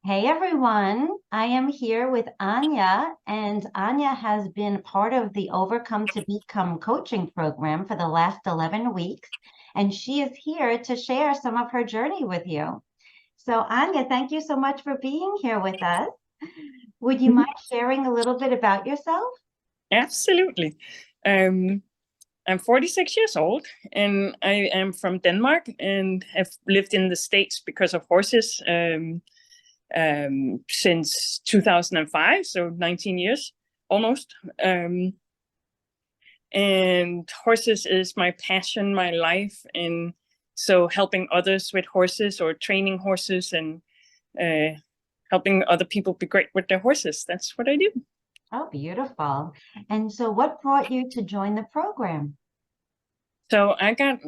Hey everyone, I am here with Anja, and Anja has been part of the Overcome to Become coaching program for the last 11 weeks, and she is here to share some of her journey with you. So, Anja, thank you so much for being here with us. Would you Mhm. mind sharing a little bit about yourself? Absolutely. Um, I'm 46 years old and I am from Denmark and have lived in the States because of horses since 2005, so 19 years almost. And horses is my passion, my life. And so helping others with horses or training horses and helping other people be great with their horses. That's what I do. Oh, beautiful. And so, what brought you to join the program? So I got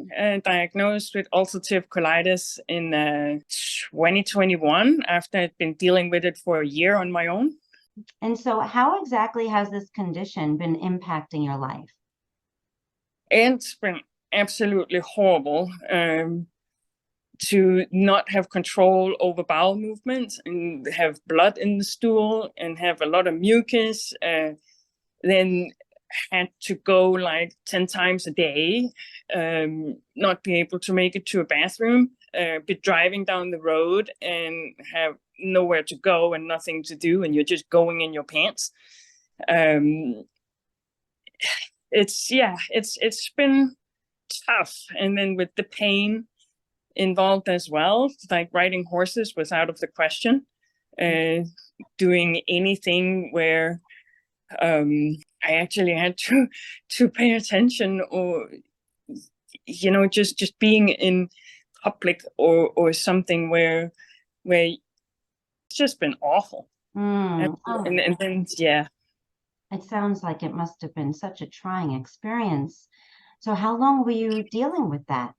diagnosed with ulcerative colitis in 2021 after I'd been dealing with it for a year on my own. And so, how exactly has this condition been impacting your life? It's been absolutely horrible to not have control over bowel movements and have blood in the stool and have a lot of mucus. Then had to go like 10 times a day, not be able to make it to a bathroom, be driving down the road and have nowhere to go and nothing to do, and you're just going in your pants. Um, it's been tough, and then with the pain involved as well, like riding horses was out of the question. Uh, Doing anything where I actually had to pay attention, or just being in public or something where it's just been awful. And, Oh, and then yeah. it sounds like it must have been such a trying experience. So, how long were you dealing with that?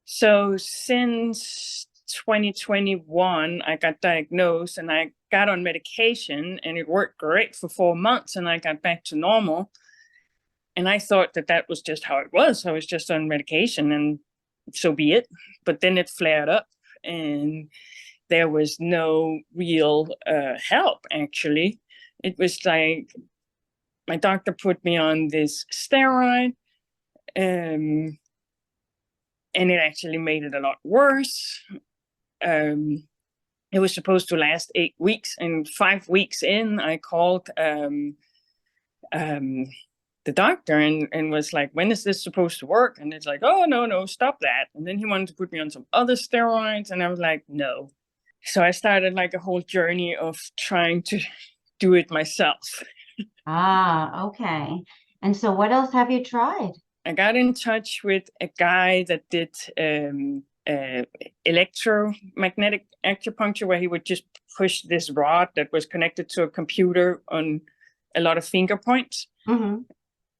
So since 2021, I got diagnosed and I got on medication and it worked great for 4 months and I got back to normal. And I thought that was just how it was. I was just on medication and so be it. But then it flared up and there was no real help, actually. It was like my doctor put me on this steroid, um, and it actually made it a lot worse. Um, it was supposed to last 8 weeks, and 5 weeks in, I called um, the doctor and was like, when is this supposed to work? And it's like, oh, no, stop that. And then he wanted to put me on some other steroids, and I was like, no. So I started like a whole journey of trying to do it myself. Ah, okay. And so, what else have you tried? I got in touch with a guy that did electromagnetic acupuncture, where he would just push this rod that was connected to a computer on a lot of finger points. Hmm.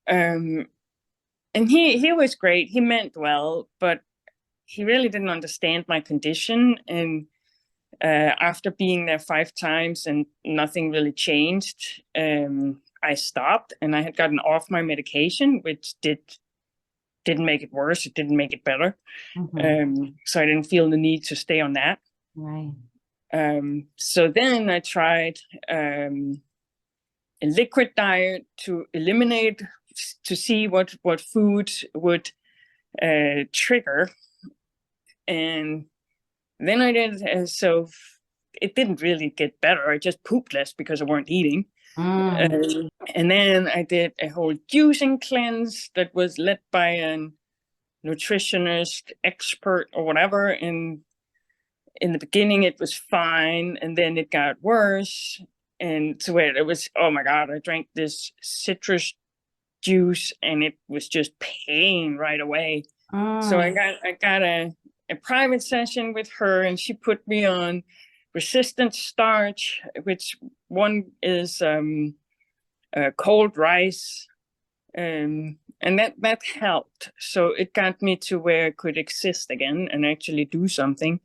Um, and he was great. He meant well, but he really didn't understand my condition. And after being there 5 times and nothing really changed, I stopped and I had gotten off my medication, which didn't make it worse. It didn't make it better. Hmm. So I didn't feel the need to stay on that. Right. So then I tried a liquid diet to eliminate, to see what food would trigger. And then I did, so it didn't really get better. I just pooped less because I weren't eating. Mm. And then I did a whole juicing cleanse that was led by a nutritionist expert or whatever. And in the beginning, it was fine. And then it got worse. And so it was, oh my God, I drank this citrus juice and it was just pain right away. So I Mm. got a private session with her, and she put me on resistant starch, which one is cold rice, and that helped. So it got me to where I could exist again and actually do something.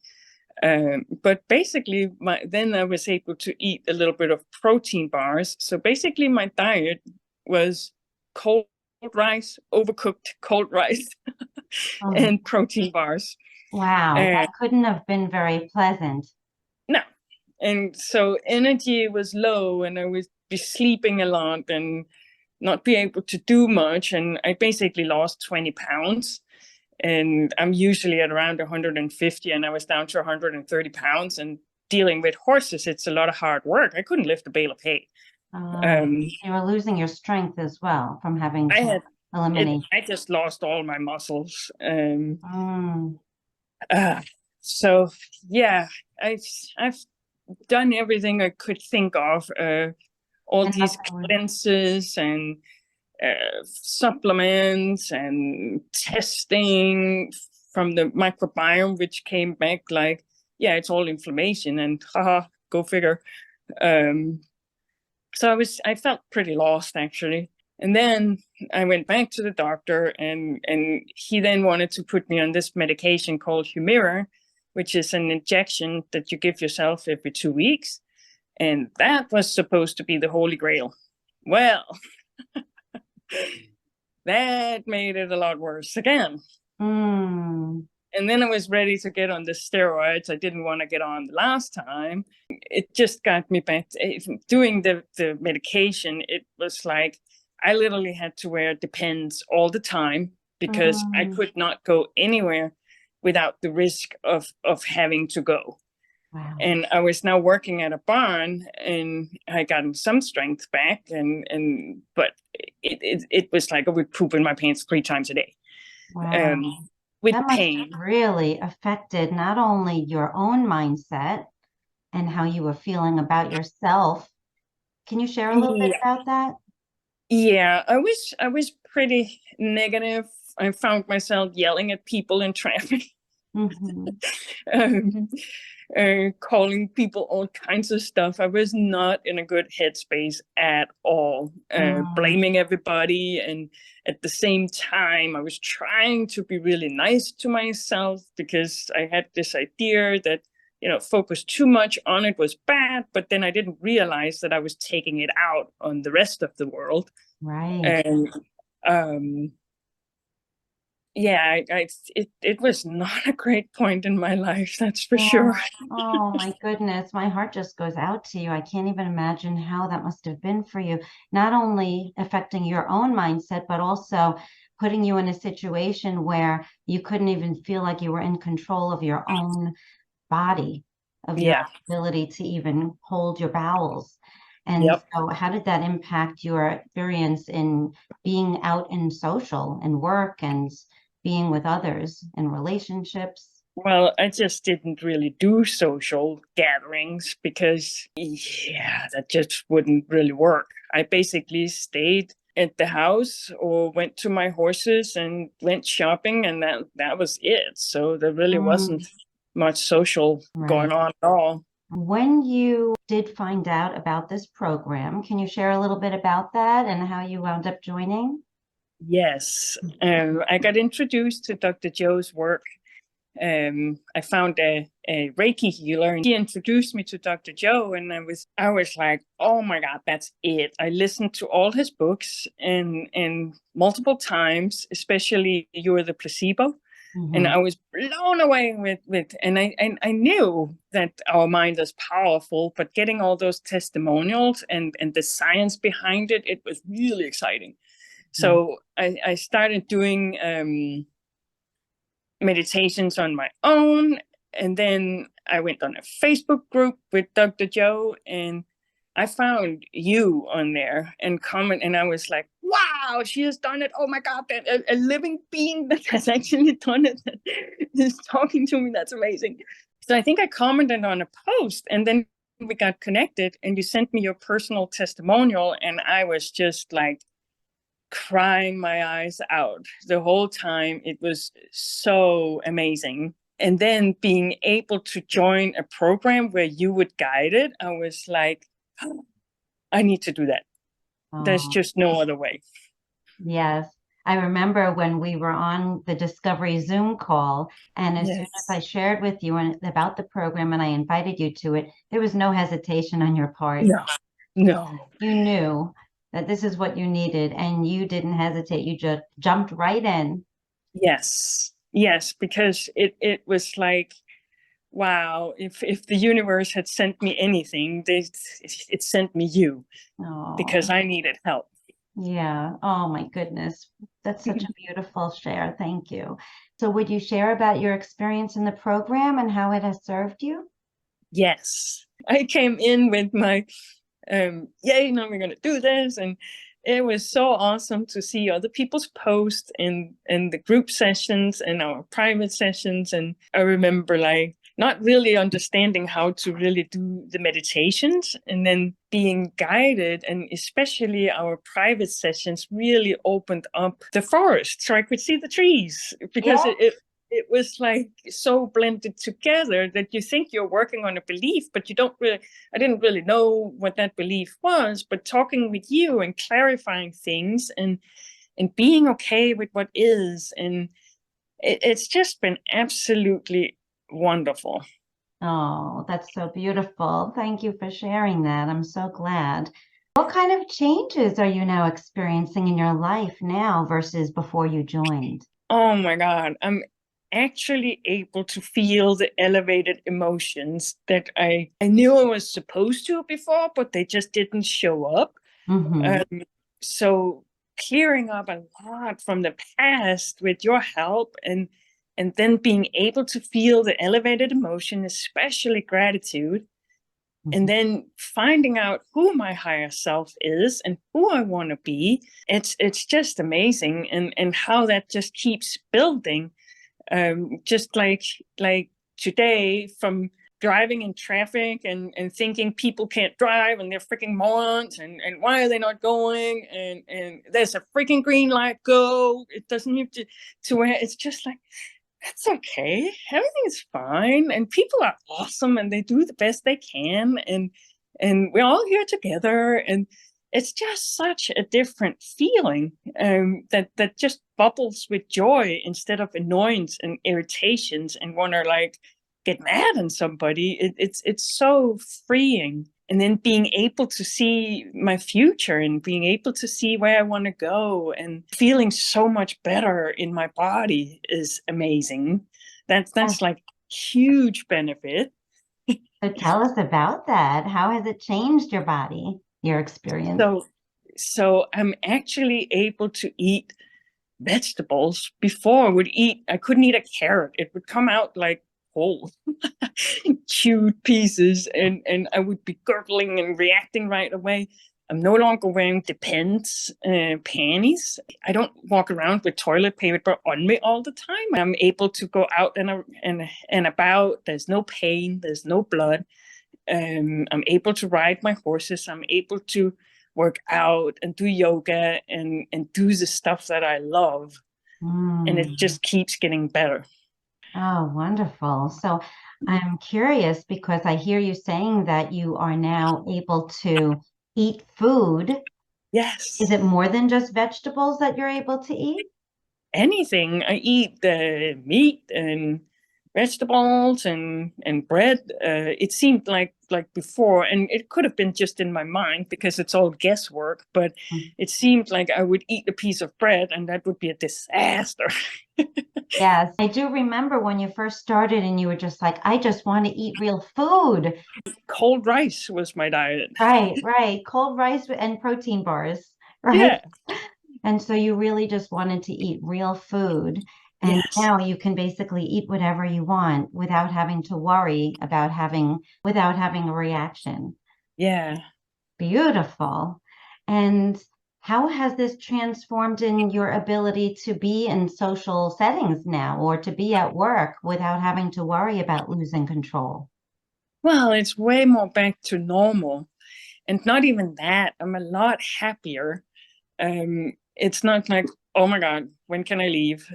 But basically, then I was able to eat a little bit of protein bars. So basically, my diet was cold rice, overcooked cold rice, Oh, and protein bars. wow. Uh, That couldn't have been very pleasant. no, And so energy was low, and I would be sleeping a lot and not be able to do much. And I basically lost 20 pounds. And I'm usually at around 150, and I was down to 130 pounds. And dealing with horses, it's a lot of hard work. I couldn't lift a bale of hay. Uh, Um, you were losing your strength as well from having I to had it. eliminate. I just lost all my muscles. Mm, Uh, so yeah, I've done everything I could think of. All and these nothing was. cleanses and supplements and testing from the microbiome, which came back like, yeah, it's all inflammation, and haha, go figure. Um, so I felt pretty lost actually. And then I went back to the doctor, and he then wanted to put me on this medication called Humira, which is an injection that you give yourself every 2 weeks. And that was supposed to be the holy grail. Well, that made it a lot worse again. Mm, And then I was ready to get on the steroids I didn't want to get on the last time. It just got me back to, doing the medication. It was like I literally had to wear Depends all the time because I mm, could not go anywhere without the risk of having to go. wow. And I was now working at a barn, and I gotten some strength back, and but it was like I would poop in my pants 3 times a day, Wow. um, with That must have pain. really affected not only your own mindset and how you were feeling about yourself. Can you share a little bit Yeah, about that? yeah, I was pretty negative. I found myself yelling at people in traffic. Hmm. um, Calling people all kinds of stuff. I was not in a good headspace at all. Mm, Blaming everybody, and at the same time, I was trying to be really nice to myself because I had this idea that focus too much on it was bad. But then I didn't realize that I was taking it out on the rest of the world, right. and um, yeah, it was not a great point in my life, that's for Yeah. sure. Oh my goodness. My heart just goes out to you. I can't even imagine how that must have been for you. Not only affecting your own mindset, but also putting you in a situation where you couldn't even feel like you were in control of your own body, of your Yeah. ability to even hold your bowels. And Yep. so, how did that impact your experience in being out in social and work and being with others and relationships? Well, I just didn't really do social gatherings because, yeah, that just wouldn't really work. I basically stayed at the house or went to my horses and went shopping, and that was it. So there really Mm, wasn't much social right. going on at all. When you did find out about this program, can you share a little bit about that and how you wound up joining? Yes, I got introduced to Dr. Joe's work. I found a Reiki healer, and he introduced me to Dr. Joe, and I was like, oh my God, that's it. I listened to all his books and multiple times, especially You're the Placebo. And Hmm. I was blown away with and I knew that our mind is powerful, but getting all those testimonials and the science behind it, it was really exciting. So I started doing meditations on my own. And then I went on a Facebook group with Dr. Joe, and I found you on there and comment, and I was like, wow, she has done it. Oh my God, that a living being that has actually done it is talking to me. That's amazing. So I think I commented on a post, and then we got connected, and you sent me your personal testimonial, and I was just like crying my eyes out the whole time. It was so amazing. And then being able to join a program where you would guide it, I was like, oh, I need to do that. There's Oh, just no other way. yes. I remember when we were on the Discovery Zoom call, and as soon as I Yes. shared with you about the program and I invited you to it, there was no hesitation on your part. No, no. You knew that this is what you needed, and you didn't hesitate. You just jumped right in. Yes. Yes, because it was like wow, if the universe had sent me anything, it sent me you because Oh, I needed help. yeah. Oh my goodness. That's such a beautiful share. Thank you. So would you share about your experience in the program and how it has served you? Yes. I came in with my yay, now we're gonna do this. And it was so awesome to see other people's posts in the group sessions and our private sessions. And I remember like not really understanding how to really do the meditations and then being guided, and especially our private sessions really opened up the forest so I could see the trees because Yeah. it was like so blended together that you think you're working on a belief, but you don't really, I didn't really know what that belief was, but talking with you and clarifying things and being okay with what is, and it's just been absolutely wonderful. Oh, that's so beautiful. Thank you for sharing that. I'm so glad. What kind of changes are you now experiencing in your life now versus before you joined? Oh my God, I'm actually able to feel the elevated emotions that I knew I was supposed to before, but they just didn't show up. Mm-hmm. Um, so clearing up a lot from the past with your help, and then being able to feel the elevated emotion, especially gratitude, and then finding out who my higher self is and who I want to be. It's just amazing, and how that just keeps building. Just like today, from driving in traffic and thinking people can't drive and they're freaking morons, and why are they not going, and there's a freaking green light, go, it doesn't need to where it's just like, that's okay, everything is fine, and people are awesome and they do the best they can, and we're all here together, and it's just such a different feeling, that just bubbles with joy instead of annoyance and irritations and want to like get mad on somebody. It's so freeing. And then being able to see my future and being able to see where I want to go and feeling so much better in my body is amazing. That's like huge benefit. So tell us about that. How has it changed your body, your experience? So so I'm actually able to eat vegetables. Before I couldn't eat a carrot. It would come out like whole chewed pieces, and I would be gurgling and reacting right away. I'm no longer wearing Depends panties. I don't walk around with toilet paper on me all the time. I'm able to go out and about. There's no pain. There's no blood. I'm able to ride my horses. I'm able to work out and do yoga and do the stuff that I love. And it Mm. just keeps getting better. Oh, wonderful. So I'm curious because I hear you saying that you are now able to eat food. Is Yes. it more than just vegetables that you're able to eat? Anything. I eat meat and vegetables and bread. It seemed like before, and it could have been just in my mind because it's all guesswork, but it seemed like I would eat a piece of bread and that would be a disaster. Yes, I do remember when you first started and you were just like, I just want to eat real food. Cold rice was my diet. Right, right. Cold rice and protein bars, right? Yeah. And so you really just wanted to eat real food. And Yes. now you can basically eat whatever you want without having to worry about without having a reaction. Yeah. Beautiful. And how has this transformed in your ability to be in social settings now or to be at work without having to worry about losing control? Well, it's way more back to normal. And not even that, I'm a lot happier. It's not like, oh my God, when can I leave?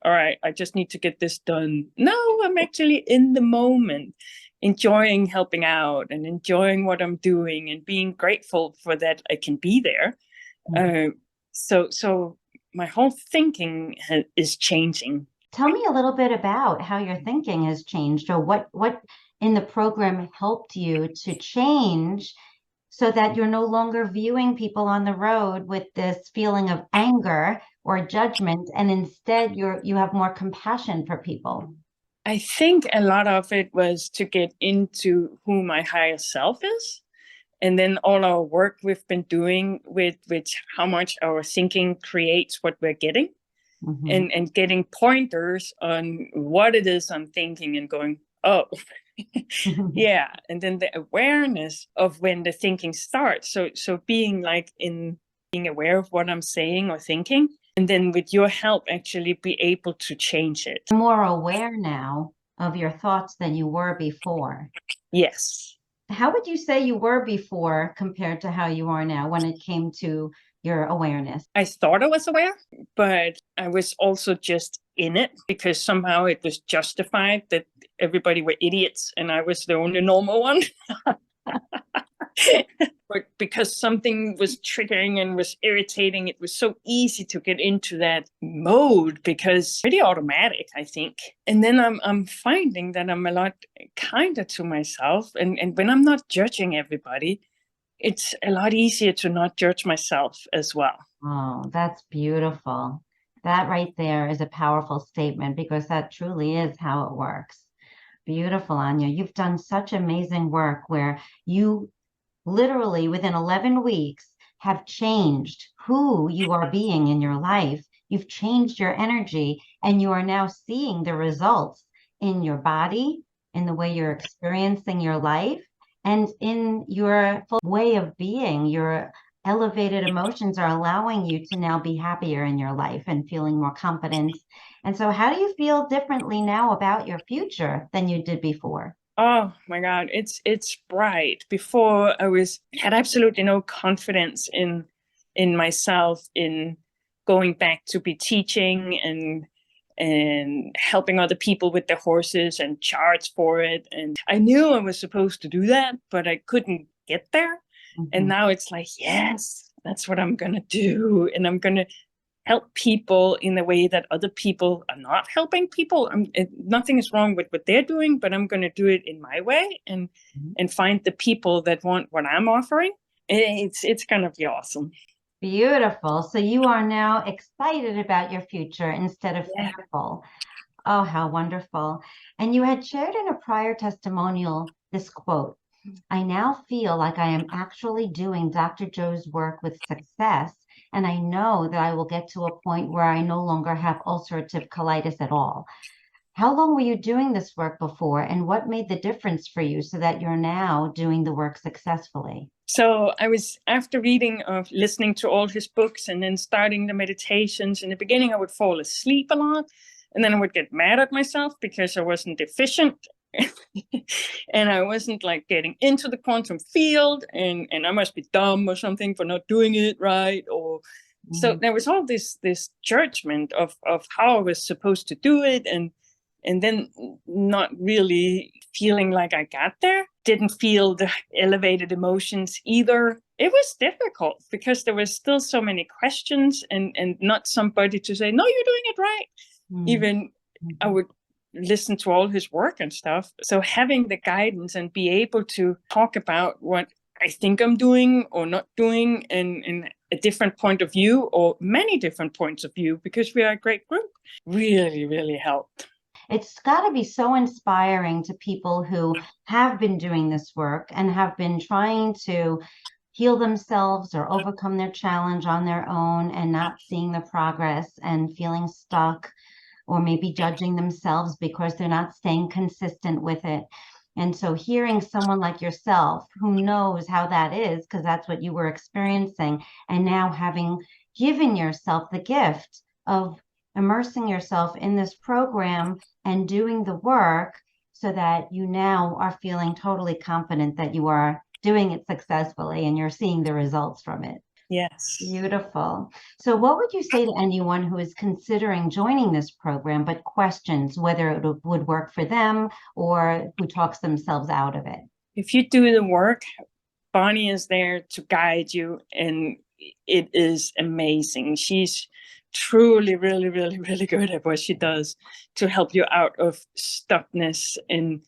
All right, I just need to get this done. No, I'm actually in the moment, enjoying helping out and enjoying what I'm doing and being grateful for that I can be there. Mhm. So my whole thinking is changing. Tell me a little bit about how your thinking has changed or what in the program helped you to change so that you're no longer viewing people on the road with this feeling of anger or judgment, and instead you have more compassion for people. I think a lot of it was to get into who my higher self is. And then all our work we've been doing with how much our thinking creates what we're getting, Mhm. and getting pointers on what it is I'm thinking and going, oh, yeah. And then the awareness of when the thinking starts. So being like in being aware of what I'm saying or thinking, and then with your help, actually be able to change it. More aware now of your thoughts than you were before. Yes. How would you say you were before compared to how you are now when it came to your awareness? I thought I was aware, but I was also just in it because somehow it was justified that everybody were idiots and I was the only normal one. But because something was triggering and was irritating, it was so easy to get into that mode because pretty automatic, I think. And then I'm finding that I'm a lot kinder to myself. And when I'm not judging everybody, it's a lot easier to not judge myself as well. Oh, that's beautiful. That right there is a powerful statement because that truly is how it works. Beautiful, Anya. You've done such amazing work where you literally within 11 weeks have changed who you are being in your life. You've changed your energy and you are now seeing the results in your body, in the way you're experiencing your life, and in your full way of being. Your elevated emotions are allowing you to now be happier in your life and feeling more confident. And so, how do you feel differently now about your future than you did before? Oh my God, it's bright. Before I had absolutely no confidence in myself, in going back to be teaching and helping other people with their horses and charge for it. And I knew I was supposed to do that, but I couldn't get there. And Mhm. now it's like, yes, that's what I'm gonna do. And I'm gonna help people in a way that other people are not helping people. Nothing is wrong with what they're doing, but I'm going to do it in my way and find the people that want what I'm offering. It's going to be awesome. Beautiful. So you are now excited about your future instead of Yeah. fearful. Oh, how wonderful. And you had shared in a prior testimonial this quote: I now feel like I am actually doing Dr. Joe's work with success, and I know that I will get to a point where I no longer have ulcerative colitis at all. How long were you doing this work before, and what made the difference for you so that you're now doing the work successfully? So I was, after reading or listening to all his books and then starting the meditations. In the beginning, I would fall asleep a lot, and then I would get mad at myself because I wasn't efficient. And I wasn't like getting into the quantum field, and I must be dumb or something for not doing it right. Or so Mm, there was all this judgment of how I was supposed to do it, and then not really feeling like I got there. Didn't feel the elevated emotions either. It was difficult because there was still so many questions, and not somebody to say, no, you're doing it right. mm, Even I mhm. would listen to all his work and stuff. So having the guidance and be able to talk about what I think I'm doing or not doing, and a different point of view or many different points of view, because we are a great group, really, really helped. It's got to be so inspiring to people who have been doing this work and have been trying to heal themselves or overcome their challenge on their own and not seeing the progress and feeling stuck or maybe judging themselves because they're not staying consistent with it. And so hearing someone like yourself who knows how that is, because that's what you were experiencing, and now having given yourself the gift of immersing yourself in this program and doing the work so that you now are feeling totally confident that you are doing it successfully and you're seeing the results from it. Yes. Beautiful. So, what would you say to anyone who is considering joining this program but questions whether it would work for them or who talks themselves out of it? If you do the work, Bonnie is there to guide you, and it is amazing. She's truly, really, really, really good at what she does to help you out of stuckness and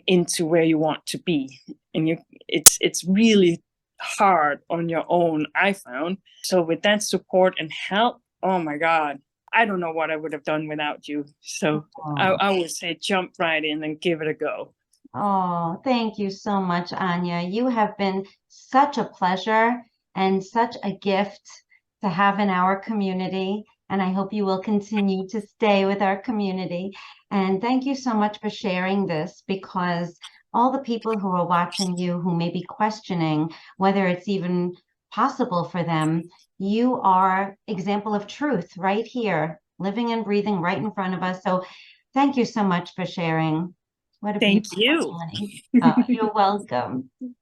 into where you want to be. And it's really hard on your own, I found. So with that support and help, oh my God, I don't know what I would have done without you. So Oh. I would say jump right in and give it a go. Oh, thank you so much, Anja. You have been such a pleasure and such a gift to have in our community. And I hope you will continue to stay with our community. And thank you so much for sharing this, because all the people who are watching you who may be questioning whether it's even possible for them, you are example of truth right here, living and breathing right in front of us. So thank you so much for sharing. What a Thank beautiful you. morning. You're welcome.